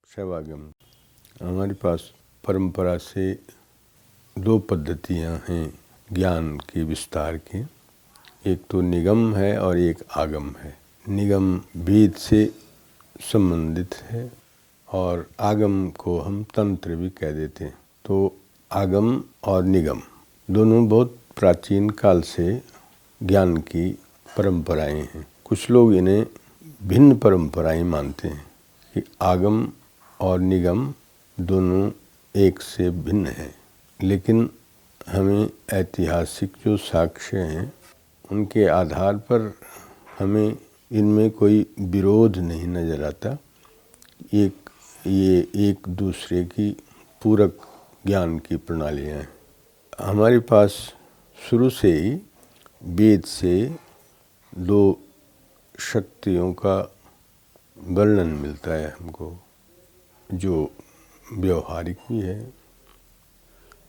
शैवागम। हमारे पास परंपरा से दो पद्धतियाँ हैं ज्ञान के विस्तार की। एक तो निगम है और एक आगम है। निगम वेद से संबंधित है और आगम को हम तंत्र भी कह देते हैं। तो आगम और निगम दोनों बहुत प्राचीन काल से ज्ञान की परंपराएं हैं। कुछ लोग इन्हें भिन्न परंपराएं मानते हैं कि आगम और निगम दोनों एक से भिन्न हैं, लेकिन हमें ऐतिहासिक जो साक्ष्य हैं उनके आधार पर हमें इनमें कोई विरोध नहीं नज़र आता। ये एक दूसरे की पूरक ज्ञान की प्रणालियाँ हैं। हमारे पास शुरू से ही वेद से दो शक्तियों का वर्णन मिलता है हमको, जो व्यवहारिक भी है।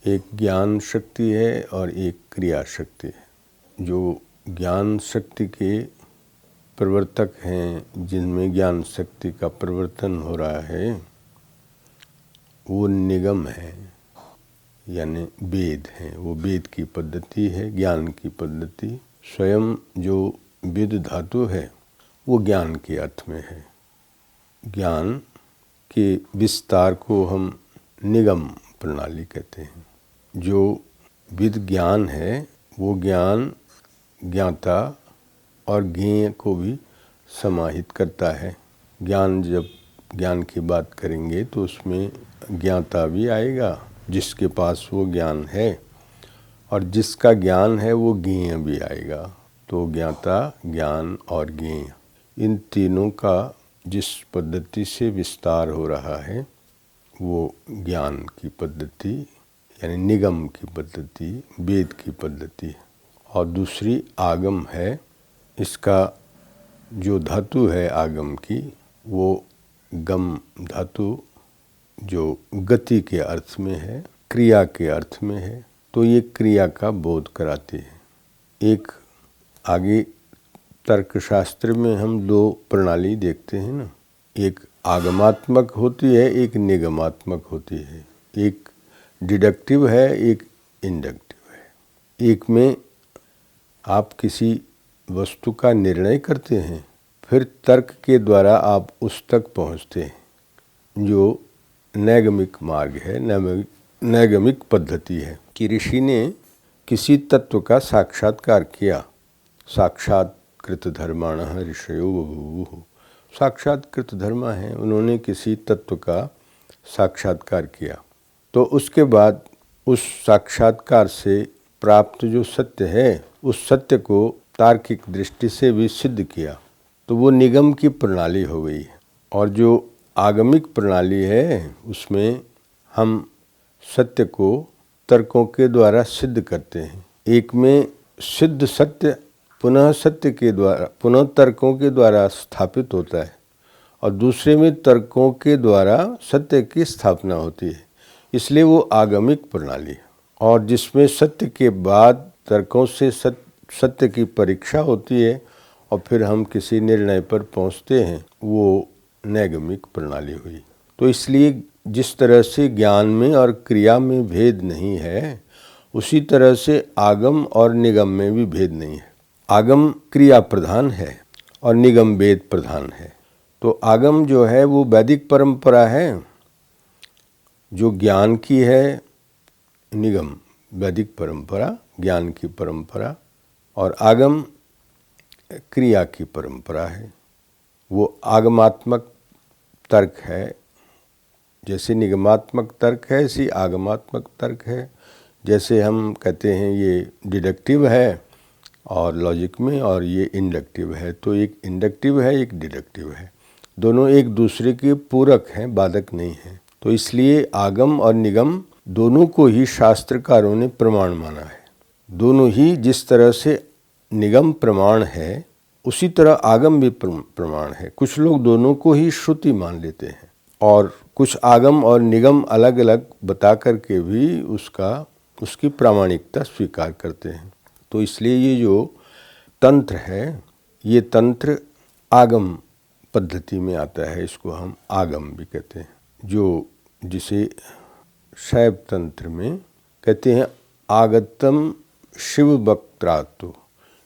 एक ज्ञान शक्ति है और एक क्रिया शक्ति है। जो ज्ञान शक्ति के प्रवर्तक हैं, जिनमें ज्ञान शक्ति का प्रवर्तन हो रहा है, वो निगम है, यानी वेद है। वो वेद की पद्धति है, ज्ञान की पद्धति। स्वयं जो विद धातु है वो ज्ञान के अर्थ में है। ज्ञान के विस्तार को हम निगम प्रणाली कहते हैं। जो विद ज्ञान है वो ज्ञान ज्ञाता और ज्ञेय को भी समाहित करता है। जब ज्ञान की बात करेंगे तो उसमें ज्ञाता भी आएगा, जिसके पास वो ज्ञान है, और जिसका ज्ञान है वो ज्ञेय भी आएगा। तो ज्ञाता, ज्ञान और ज्ञेय, इन तीनों का जिस पद्धति से विस्तार हो रहा है वो ज्ञान की पद्धति यानी निगम की पद्धति, वेद की पद्धति है। और दूसरी आगम है। इसका जो धातु है आगम की, वो गम धातु जो गति के अर्थ में है, क्रिया के अर्थ में है। तो ये क्रिया का बोध कराती है। एक आगे तर्कशास्त्र में हम दो प्रणाली देखते हैं ना, एक आगमात्मक होती है, एक निगमात्मक होती है। एक डिडक्टिव है, एक इंडक्टिव है। एक में आप किसी वस्तु का निर्णय करते हैं, फिर तर्क के द्वारा आप उस तक पहुंचते हैं, जो नैगमिक मार्ग है, नैगमिक पद्धति है कि ऋषि ने किसी तत्व का साक्षात्कार किया। साक्षात्कृत धर्माणः ऋषयो बभूवुः। साक्षात्कृत धर्म है, उन्होंने किसी तत्व का साक्षात्कार किया। तो उसके बाद उस साक्षात्कार से प्राप्त जो सत्य है, उस सत्य को तार्किक दृष्टि से भी सिद्ध किया। तो वो निगम की प्रणाली हो गई। और जो आगमिक प्रणाली है उसमें हम सत्य को तर्कों के द्वारा सिद्ध करते हैं। एक में सिद्ध सत्य पुनः सत्य के द्वारा, पुनः तर्कों के द्वारा स्थापित होता है, और दूसरे में तर्कों के द्वारा सत्य की स्थापना होती है। इसलिए वो आगमिक प्रणाली है। और जिसमें सत्य के बाद तर्कों से सत्य की परीक्षा होती है और फिर हम किसी निर्णय पर पहुंचते हैं, वो नैगमिक प्रणाली हुई। तो इसलिए जिस तरह से ज्ञान में और क्रिया में भेद नहीं है, उसी तरह से आगम और निगम में भी भेद नहीं है। आगम क्रिया प्रधान है और निगम वेद प्रधान है। तो आगम जो है वो वैदिक परंपरा है जो ज्ञान की है, निगम वैदिक परंपरा ज्ञान की परंपरा, और आगम क्रिया की परंपरा है। वो आगमात्मक तर्क है। जैसे निगमात्मक तर्क है, ऐसी आगमात्मक तर्क है। जैसे हम कहते हैं ये डिडक्टिव है और लॉजिक में, और ये इंडक्टिव है। तो एक इंडक्टिव है, एक डिडक्टिव है। दोनों एक दूसरे के पूरक हैं, बाधक नहीं हैं। तो इसलिए आगम और निगम दोनों को ही शास्त्रकारों ने प्रमाण माना है। दोनों ही, जिस तरह से निगम प्रमाण है उसी तरह आगम भी प्रमाण है। कुछ लोग दोनों को ही श्रुति मान लेते हैं, और कुछ आगम और निगम अलग अलग बता करके भी उसकी प्रामाणिकता स्वीकार करते हैं। तो इसलिए ये जो तंत्र है, ये तंत्र आगम पद्धति में आता है। इसको हम आगम भी कहते हैं। जो जिसे शैव तंत्र में कहते हैं आगतम शिव वक्त्रातु,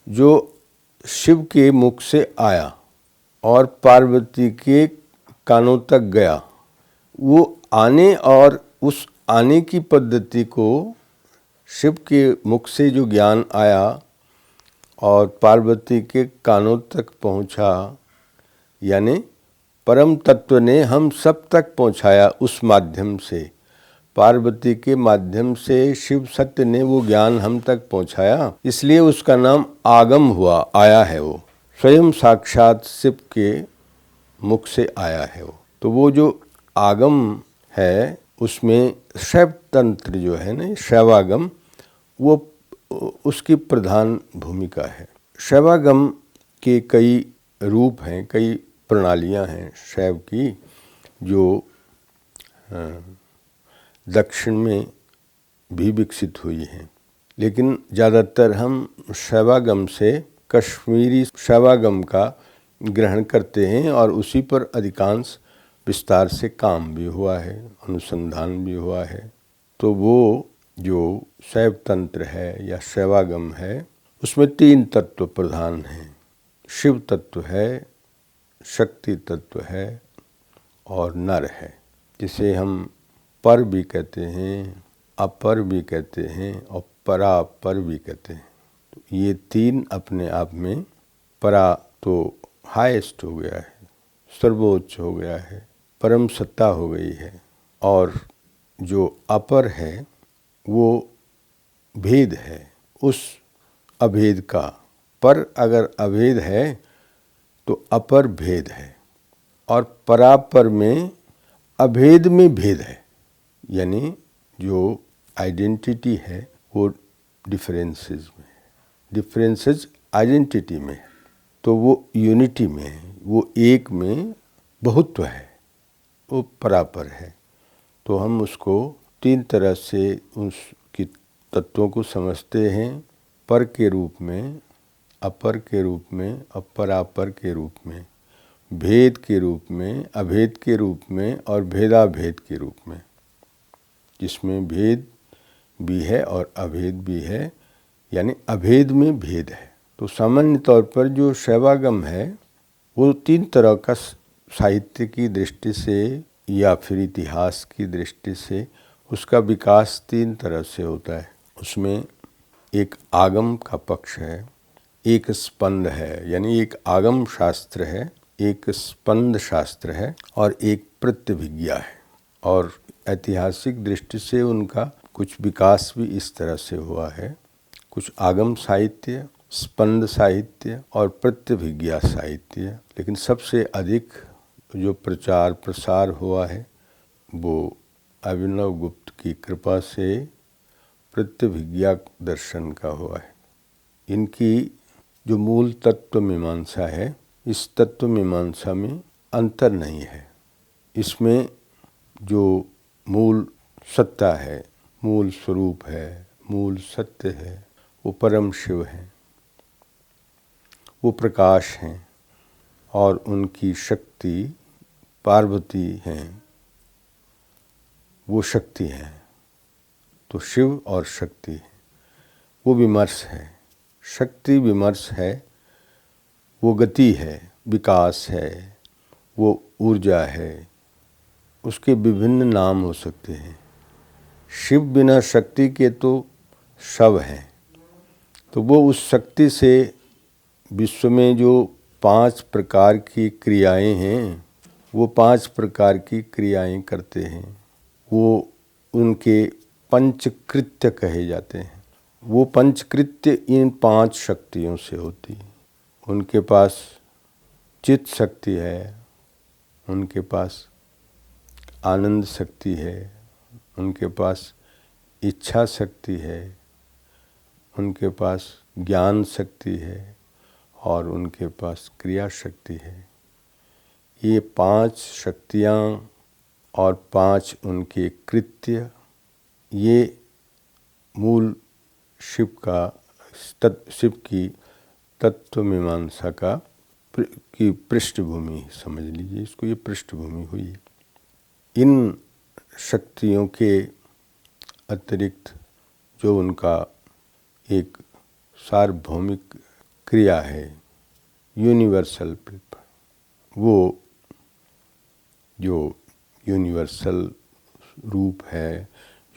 जो शिव के मुख से आया और पार्वती के कानों तक गया। वो आने और उस आने की पद्धति को, शिव के मुख से जो ज्ञान आया और पार्वती के कानों तक पहुंचा, यानी परम तत्व ने हम सब तक पहुंचाया उस माध्यम से। पार्वती के माध्यम से शिव सत्य ने वो ज्ञान हम तक पहुंचाया, इसलिए उसका नाम आगम हुआ, आया है। वो स्वयं साक्षात शिव के मुख से आया है वो। तो वो जो आगम है उसमें शैव तंत्र जो है ना, शैवागम, वो उसकी प्रधान भूमिका है। शैवागम के कई रूप हैं, कई प्रणालियां हैं शैव की, जो दक्षिण में भी विकसित हुई हैं। लेकिन ज़्यादातर हम शैवागम से कश्मीरी शैवागम का ग्रहण करते हैं और उसी पर अधिकांश विस्तार से काम भी हुआ है, अनुसंधान भी हुआ है। तो वो जो शैव तंत्र है या शैवागम है, उसमें 3 तत्व प्रधान हैं। शिव तत्व है, शक्ति तत्व है और नर है, जिसे हम पर भी कहते हैं, अपर भी कहते हैं और परापर भी कहते हैं। तो ये 3 अपने आप में, परा तो हाईएस्ट हो गया है, सर्वोच्च हो गया है, परम सत्ता हो गई है, और जो अपर है वो भेद है उस अभेद का। पर अगर अभेद है तो अपर भेद है, और परापर में अभेद में भेद है। यानी जो आइडेंटिटी है वो डिफरेंसेस में है, डिफरेंसेस आइडेंटिटी में है, तो वो यूनिटी में है, वो एक में बहुत्व है, वो परापर है। तो हम उसको 3 तरह से उसकी तत्वों को समझते हैं, पर के रूप में, अपर के रूप में और परापर के रूप में, भेद के रूप में, अभेद के रूप में और भेदाभेद के रूप में, जिसमें भेद भी है और अभेद भी है, यानी अभेद में भेद है। तो सामान्य तौर पर जो शैवागम है वो 3 तरह का साहित्य की दृष्टि से या फिर इतिहास की दृष्टि से उसका विकास 3 तरह से होता है। उसमें एक आगम का पक्ष है, एक स्पंद है, यानी एक आगम शास्त्र है, एक स्पंद शास्त्र है और एक प्रत्यभिज्ञा है। और ऐतिहासिक दृष्टि से उनका कुछ विकास भी इस तरह से हुआ है, कुछ आगम साहित्य, स्पंद साहित्य और प्रत्यभिज्ञा साहित्य। लेकिन सबसे अधिक जो प्रचार प्रसार हुआ है वो अभिनव गुप्त की कृपा से प्रत्यभिज्ञा दर्शन का हुआ है। इनकी जो मूल तत्व मीमांसा है, इस तत्व मीमांसा में अंतर नहीं है। इसमें जो मूल सत्ता है, मूल स्वरूप है, मूल सत्य है, वो परम शिव हैं, वो प्रकाश हैं, और उनकी शक्ति पार्वती हैं, वो शक्ति हैं। तो शिव और शक्ति, वो विमर्श है, शक्ति विमर्श है, वो गति है, विकास है, वो ऊर्जा है। उसके विभिन्न नाम हो सकते हैं। शिव बिना शक्ति के तो शव हैं। तो वो उस शक्ति से विश्व में जो 5 प्रकार की क्रियाएं हैं, वो 5 प्रकार की क्रियाएं करते हैं। वो उनके पंचकृत्य कहे जाते हैं। वो पंचकृत्य इन 5 शक्तियों से होती है। उनके पास चित्त शक्ति है, उनके पास आनंद शक्ति है, उनके पास इच्छा शक्ति है, उनके पास ज्ञान शक्ति है और उनके पास क्रिया शक्ति है। ये 5 शक्तियाँ और 5 उनके कृत्य, ये मूल शिव की तत्व मीमांसा की पृष्ठभूमि समझ लीजिए। इसको ये पृष्ठभूमि हुई है। इन शक्तियों के अतिरिक्त जो उनका एक सार्वभौमिक क्रिया है, यूनिवर्सल प्रिंसिपल, वो जो यूनिवर्सल रूप है,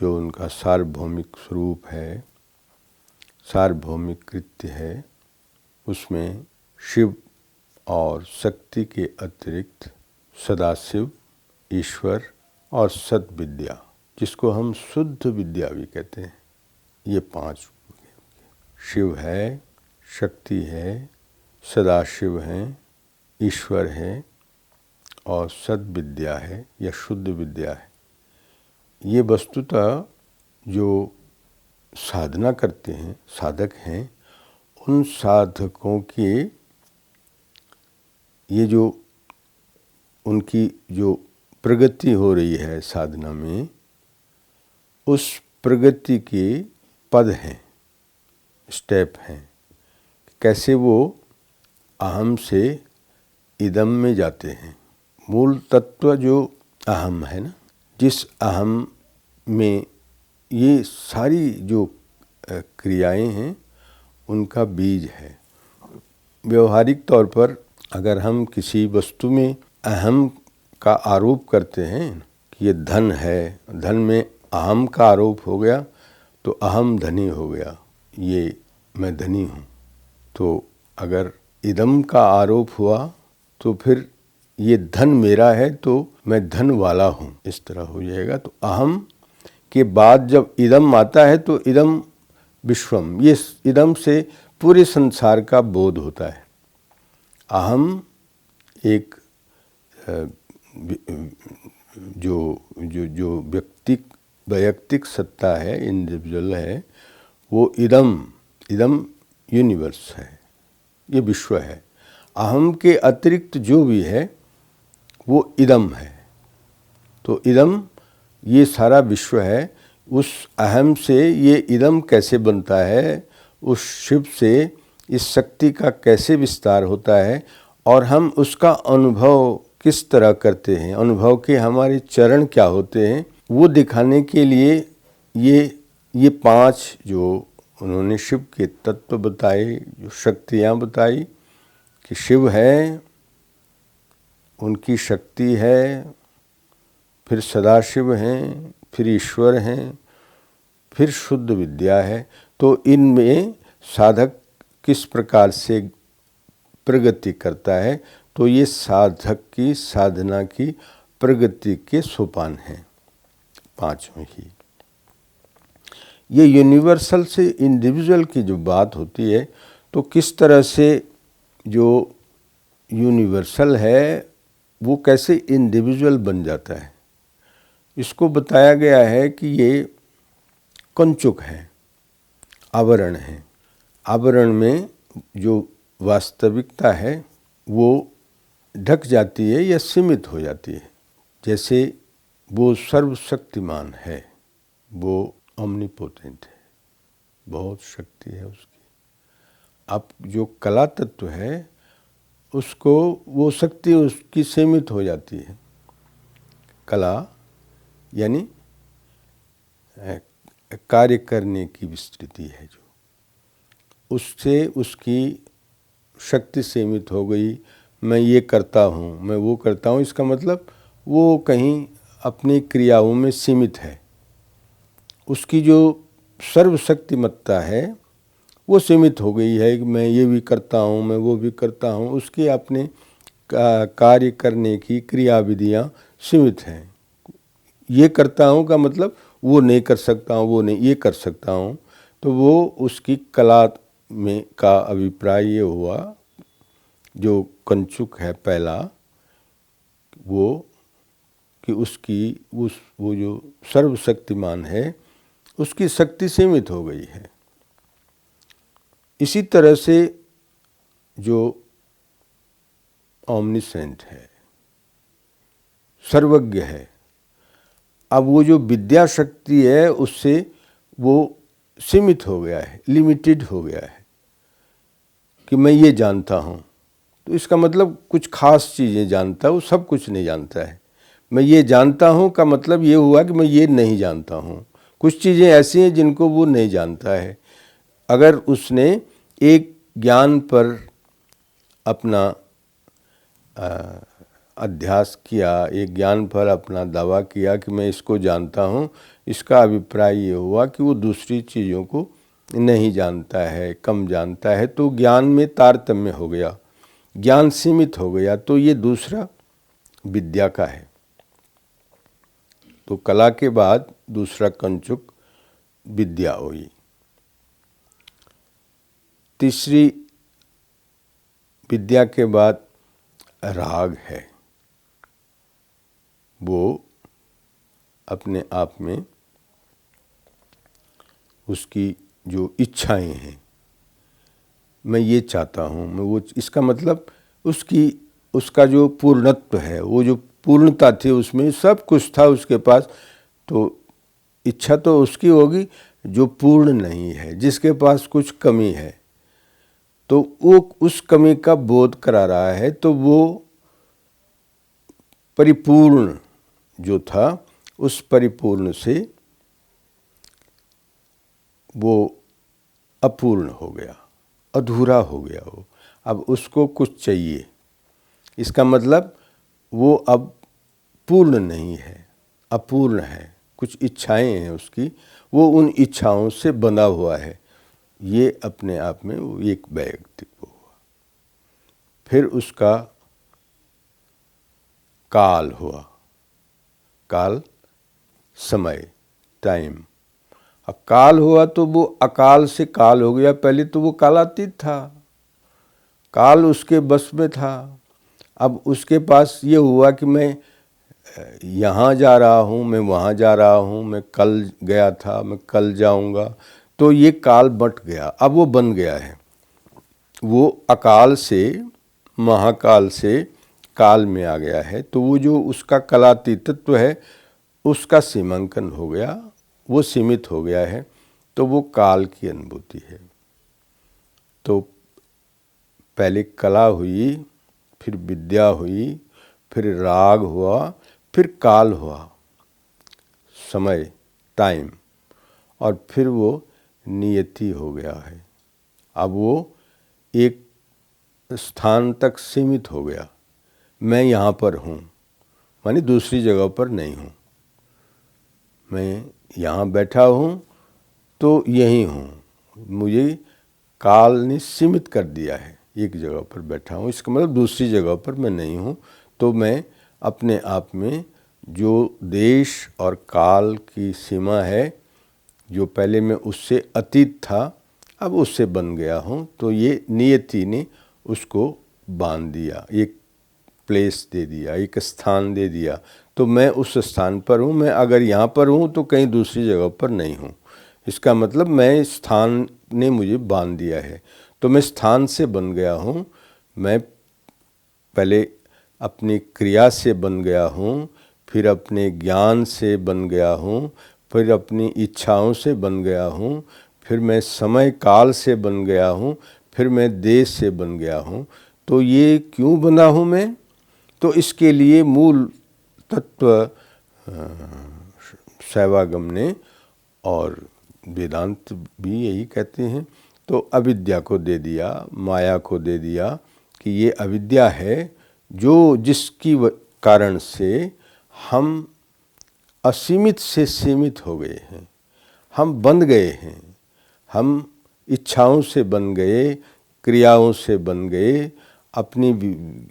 जो उनका सार्वभौमिक स्वरूप है, सार्वभौमिक कृत्य है, उसमें शिव और शक्ति के अतिरिक्त सदाशिव, ईश्वर और सद्विद्या, जिसको हम शुद्ध विद्या भी कहते हैं, ये 5 शिव है, शक्ति है, सदाशिव हैं, ईश्वर है और सद्विद्या है या शुद्ध विद्या है। ये वस्तुतः जो साधना करते हैं, साधक हैं, उन साधकों के ये जो उनकी जो प्रगति हो रही है साधना में, उस प्रगति के पद हैं, स्टेप हैं, कैसे वो अहम से इदम में जाते हैं। मूल तत्व जो अहम है ना, जिस अहम में ये सारी जो क्रियाएं हैं उनका बीज है। व्यवहारिक तौर पर अगर हम किसी वस्तु में अहम का आरोप करते हैं कि ये धन है, धन में अहम का आरोप हो गया तो अहम धनी हो गया, ये मैं धनी हूँ। तो अगर इदम का आरोप हुआ तो फिर ये धन मेरा है तो मैं धन वाला हूँ, इस तरह हो जाएगा। तो अहम के बाद जब इदम आता है तो इदम विश्वम, ये इदम से पूरे संसार का बोध होता है। अहम एक जो वैयक्तिक सत्ता है, इंडिविजुअल है, वो इदम यूनिवर्स है, ये विश्व है। अहम के अतिरिक्त जो भी है वो इदम है। तो इदम ये सारा विश्व है। उस अहम से ये इदम कैसे बनता है, उस शिव से इस शक्ति का कैसे विस्तार होता है और हम उसका अनुभव किस तरह करते हैं, अनुभव के हमारे चरण क्या होते हैं, वो दिखाने के लिए ये 5 जो उन्होंने शिव के तत्व बताए, जो शक्तियाँ बताई कि शिव है, उनकी शक्ति है, फिर सदाशिव हैं, फिर ईश्वर हैं, फिर शुद्ध विद्या है। तो इनमें साधक किस प्रकार से प्रगति करता है, तो ये साधक की साधना की प्रगति के सोपान हैं 5 ही। ये यूनिवर्सल से इंडिविजुअल की जो बात होती है, तो किस तरह से जो यूनिवर्सल है वो कैसे इंडिविजुअल बन जाता है, इसको बताया गया है कि ये कंचुक है, आवरण है। आवरण में जो वास्तविकता है वो ढक जाती है या सीमित हो जाती है। जैसे वो सर्वशक्तिमान है, वो ओमनीपोटेंट है, बहुत शक्ति है उसकी। अब जो कला तत्व है उसको वो शक्ति उसकी सीमित हो जाती है। कला यानी कार्य करने की विस्तृति है, जो उससे उसकी शक्ति सीमित हो गई। मैं ये करता हूँ, मैं वो करता हूँ, इसका मतलब वो कहीं अपनी क्रियाओं में सीमित है। उसकी जो सर्वशक्तिमत्ता है वो सीमित हो गई है कि मैं ये भी करता हूँ, मैं वो भी करता हूँ। उसके अपने कार्य करने की क्रियाविधियाँ सीमित हैं। ये करता हूँ का मतलब वो नहीं कर सकता हूँ, वो नहीं ये कर सकता हूँ। तो वो उसकी कला में का अभिप्राय ये हुआ, जो कंचुक है पहला, वो कि उसकी वो जो सर्वशक्तिमान है उसकी शक्ति सीमित हो गई है। इसी तरह से जो ओमनिसेंट है, सर्वज्ञ है, अब वो जो विद्या शक्ति है उससे वो सीमित हो गया है, लिमिटेड हो गया है कि मैं ये जानता हूँ। तो इसका मतलब कुछ खास चीज़ें जानता है, वो सब कुछ नहीं जानता है। मैं ये जानता हूँ का मतलब ये हुआ कि मैं ये नहीं जानता हूँ। कुछ चीज़ें ऐसी हैं जिनको वो नहीं जानता है। अगर उसने एक ज्ञान पर अपना अध्यास किया, एक ज्ञान पर अपना दावा किया कि मैं इसको जानता हूँ, इसका अभिप्राय ये हुआ कि वो दूसरी चीज़ों को नहीं जानता है, कम जानता है, तो ज्ञान में तारतम्य हो गया, ज्ञान सीमित हो गया। तो ये दूसरा विद्या का है। तो कला के बाद दूसरा कंचुक विद्या हुई। तीसरी विद्या के बाद राग है। वो अपने आप में उसकी जो इच्छाएं हैं, मैं ये चाहता हूँ, मैं वो, इसका मतलब उसका जो पूर्णत्व है, वो जो पूर्णता थी उसमें सब कुछ था उसके पास, तो इच्छा तो उसकी होगी जो पूर्ण नहीं है, जिसके पास कुछ कमी है, तो वो उस कमी का बोध करा रहा है। तो वो परिपूर्ण जो था, उस परिपूर्ण से वो अपूर्ण हो गया, अधूरा हो गया वो। अब उसको कुछ चाहिए, इसका मतलब वो अब पूर्ण नहीं है, अपूर्ण है। कुछ इच्छाएं हैं उसकी, वो उन इच्छाओं से बंधा हुआ है। ये अपने आप में वो एक व्यक्तित्व हुआ। फिर उसका काल हुआ, काल समय, टाइम। अब काल हुआ तो वो अकाल से काल हो गया। पहले तो वो कालातीत था, काल उसके बस में था। अब उसके पास ये हुआ कि मैं यहाँ जा रहा हूँ, मैं वहाँ जा रहा हूँ, मैं कल गया था, मैं कल जाऊँगा, तो ये काल बंट गया। अब वो बन गया है, वो अकाल से महाकाल से काल में आ गया है। तो वो जो उसका कलातीतत्व है, उसका सीमांकन हो गया, वो सीमित हो गया है। तो वो काल की अनुभूति है। तो पहले कला हुई, फिर विद्या हुई, फिर राग हुआ, फिर काल हुआ, समय, टाइम, और फिर वो नियति हो गया है। अब वो एक स्थान तक सीमित हो गया। मैं यहाँ पर हूँ, माने दूसरी जगह पर नहीं हूँ। मैं यहाँ बैठा हूँ तो यहीं हूँ। मुझे काल ने सीमित कर दिया है, एक जगह पर बैठा हूँ, इसका मतलब दूसरी जगह पर मैं नहीं हूँ। तो मैं अपने आप में जो देश और काल की सीमा है, जो पहले मैं उससे अतीत था, अब उससे बन गया हूँ। तो ये नियति ने उसको बांध दिया, एक प्लेस दे दिया, एक स्थान दे दिया। तो मैं उस स्थान पर हूँ। मैं अगर यहाँ पर हूँ तो कहीं दूसरी जगह पर नहीं हूँ। इसका मतलब मैं स्थान ने मुझे बांध दिया है। तो मैं स्थान से बन गया हूँ। मैं पहले अपनी क्रिया से बन गया हूँ, फिर अपने ज्ञान से बन गया हूँ, फिर अपनी इच्छाओं से बन गया हूँ, फिर मैं समय काल से बन गया हूँ, फिर मैं देश से बन गया हूँ। तो ये क्यों बना हूँ मैं? तो इसके लिए मूल तत्व शैवागम ने और वेदांत भी यही कहते हैं। तो अविद्या को दे दिया, माया को दे दिया कि ये अविद्या है जो जिसकी कारण से हम असीमित से सीमित हो गए हैं, हम बंध गए हैं, हम इच्छाओं से बन गए, क्रियाओं से बन गए, अपनी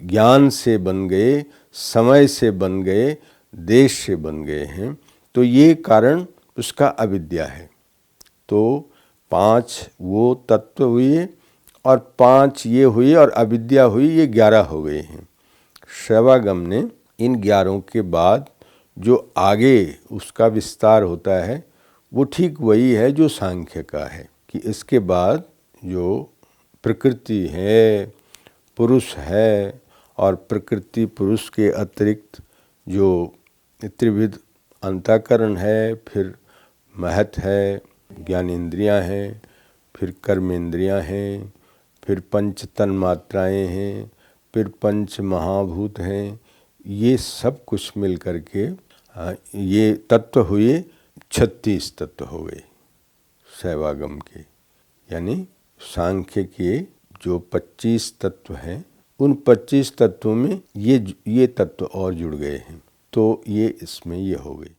ज्ञान से बन गए, समय से बन गए, देश से बन गए हैं। तो ये कारण उसका अविद्या है। तो 5 वो तत्व हुए और 5 ये हुए और अविद्या हुई, ये 11 हो गए हैं। शैवागम ने इन 11 के बाद जो आगे उसका विस्तार होता है वो ठीक वही है जो सांख्य का है, कि इसके बाद जो प्रकृति है, पुरुष है, और प्रकृति पुरुष के अतिरिक्त जो त्रिविध अंतःकरण है, फिर महत है, ज्ञानेंद्रियां हैं, फिर कर्मेंद्रियां हैं, फिर पंच तन्मात्राएं हैं, फिर पंच महाभूत हैं, ये सब कुछ मिल करके ये तत्व हुए 36 तत्व हो गए शैवागम के। यानी सांख्य के जो 25 तत्व हैं उन 25 तत्वों में ये तत्व और जुड़ गए हैं, तो ये इसमें ये हो गई।